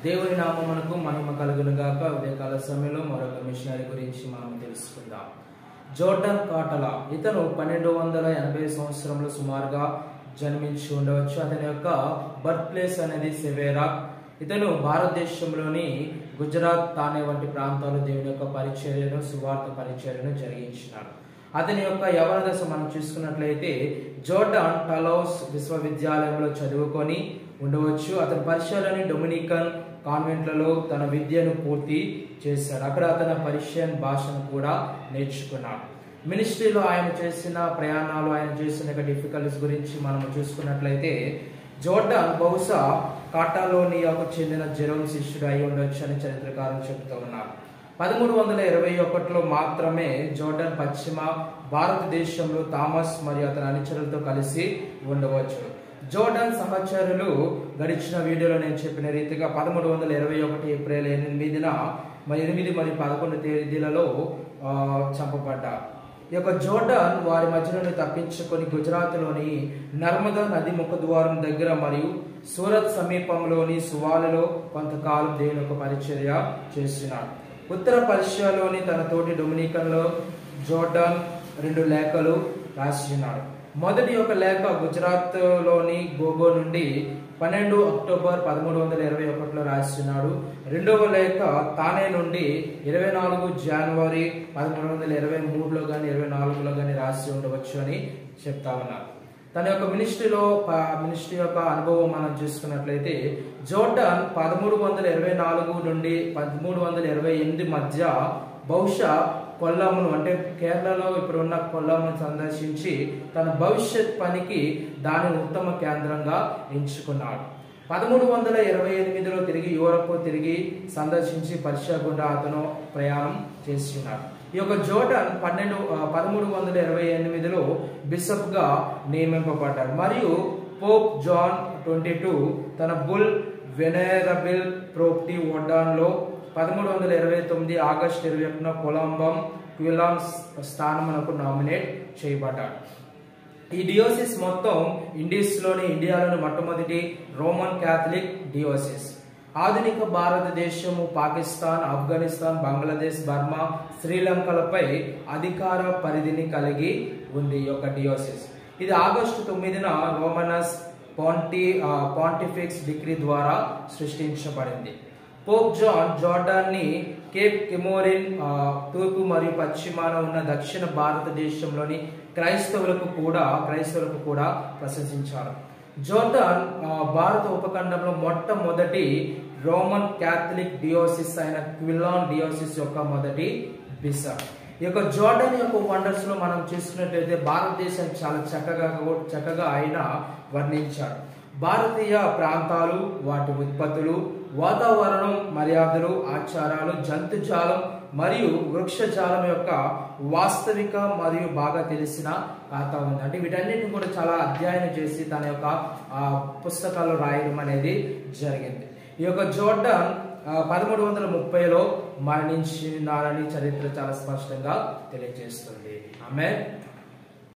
దేవుని నామమునకు మహిమ కలుగును గాక. ఉదయకాల సమయంలో మరొక మిషనరీ గురించి మనం తెలుసుకుందాం. జోర్డన్ కాటల ఇతను 1280 సంవత్సరంలో సుమారుగా జన్మించి ఉండవచ్చు. అతని యొక్క బర్త్ ప్లేస్ అనేది సెవేరా. ఇతను భారతదేశంలోని గుజరాత్, తానే వంటి ప్రాంతాలు దేవుని యొక్క పరిచర్యను, సువార్త పరిచర్యను జరిగించినాడు. అతని యొక్క యవన దశ మనం చూసుకున్నట్లయితే జోర్డాన్ టలౌస్ విశ్వవిద్యాలయంలో చదువుకొని ఉండవచ్చు. అతని పరిచయాలని డొమినికన్ కాన్వెంట్లలో తన విద్యను పూర్తి చేశాడు. అక్కడ అతను పర్షియన్ భాషను కూడా నేర్చుకున్నాడు. మినిస్ట్రీలో ఆయన చేసిన ప్రయాణాలు, ఆయన చేసిన డిఫికల్టీస్ గురించి మనం చూసుకున్నట్లయితే జోర్డాన్ బహుశా కాటాలోనియాకు చెందిన జెరోమ్ శిష్యుడు అయి ఉండొచ్చు అని చరిత్రకారులు చెబుతూ ఉన్నారు. 1321లో మాత్రమే జోర్డాన్ పశ్చిమ భారతదేశంలో థామస్ మరియు అతని అనుచరులతో కలిసి ఉండవచ్చు. జోర్డాన్ సహచరులు గడిచిన వీడియోలో నేను చెప్పిన రీతిగా 1321 ఏప్రిల్ 8న 8 మరియు 11 తేదీలలో చంపబడ్డారు. ఈ యొక్క జోర్డాన్ వారి మధ్య నుండి తప్పించుకొని గుజరాత్లోని నర్మదా నది ముఖద్వారం దగ్గర మరియు సూరత్ సమీపంలోని సువాలలో కొంతకాలం దేవుని యొక్క పరిచర్య చేస్తున్నాడు. ఉత్తర పర్షియాలోని తన తోటి డొమినికన్లో జోర్డాన్ 2 లేఖలు రాసినాడు. మొదటి యొక్క లేఖ గుజరాత్లోని గోగో నుండి 12 అక్టోబర్ 1321లో రాసినాడు. రెండవ లేఖ తానే నుండి 24 జనవరి 1323లో కానీ 24లో కానీ రాసి ఉండవచ్చు అని చెప్తా ఉన్నారు. తన యొక్క మినిస్ట్రీ యొక్క అనుభవం మనం చూసుకున్నట్లయితే జోర్డాన్ 1324 నుండి 1328 మధ్య బహుశా కొల్లమును, అంటే కేరళలో ఇప్పుడున్న కొల్లమును సందర్శించి తన భవిష్యత్ పనికి దానిని ఉత్తమ కేంద్రంగా ఎంచుకున్నాడు. 1328లో తిరిగి యూరప్ సందర్శించి పర్షియా గుండా అతను ప్రయాణం చేస్తున్నాడు. ఈ యొక్క జోర్డాన్ 1328లో బిషప్ గా నియమింపబడ్డాడు మరియు పోప్ జాన్ 22 తన బుల్ వెనరబుల్ ప్రోప్టీ వోర్డాన్లో 1329 ఆగస్టు 21న క్విలాం స్థానమునకు నామినేట్ చేయబడ్డాడు. ఈ డియోసిస్ మొత్తం ఇండియాలోని మొట్టమొదటి రోమన్ క్యాథలిక్ డియోసిస్. ఆధునిక భారతదేశము, పాకిస్తాన్, ఆఫ్ఘనిస్తాన్, బంగ్లాదేశ్, బర్మా, శ్రీలంకలపై అధికార పరిధిని కలిగి ఉంది ఈ యొక్క డియోసిస్. ఇది ఆగస్టు 9న రోమనస్ పాంటిఫిక్స్ డిగ్రీ ద్వారా సృష్టించబడింది. పోప్ జాన్ జోర్డాన్ని కేప్ కెమోరిన్ తూర్పు మరియు పశ్చిమాన ఉన్న దక్షిణ భారతదేశంలోని క్రైస్తవులకు కూడా ప్రశంసించారు. జోర్డాన్ భారత ఉపఖండంలో మొట్టమొదటి రోమన్ క్యాథలిక్ డియోసిస్ అయిన క్విలాన్ డియోసిస్ యొక్క మొదటి బిషప్. ఈ యొక్క జోర్డాన్ యొక్క వండర్స్ లో మనం చూసుకున్నట్లయితే భారతదేశం చాలా చక్కగా ఆయన వర్ణించాడు. భారతీయ ప్రాంతాలు, వాటి ఉత్పత్తులు, వాతావరణం, మర్యాదలు, ఆచారాలు, జంతుజాలం మరియు వృక్షజాలం యొక్క వాస్తవిక మరియు బాగా తెలిసిన ఖాతా ఉంది. అంటే వీటన్నిటిని కూడా చాలా అధ్యయనం చేసి తన యొక్క పుస్తకాలు రాయడం అనేది జరిగింది. ఈ యొక్క జోర్డాన్ 1330లో మరణించినారని చరిత్ర చాలా స్పష్టంగా తెలియజేస్తుంది. ఆమేన్.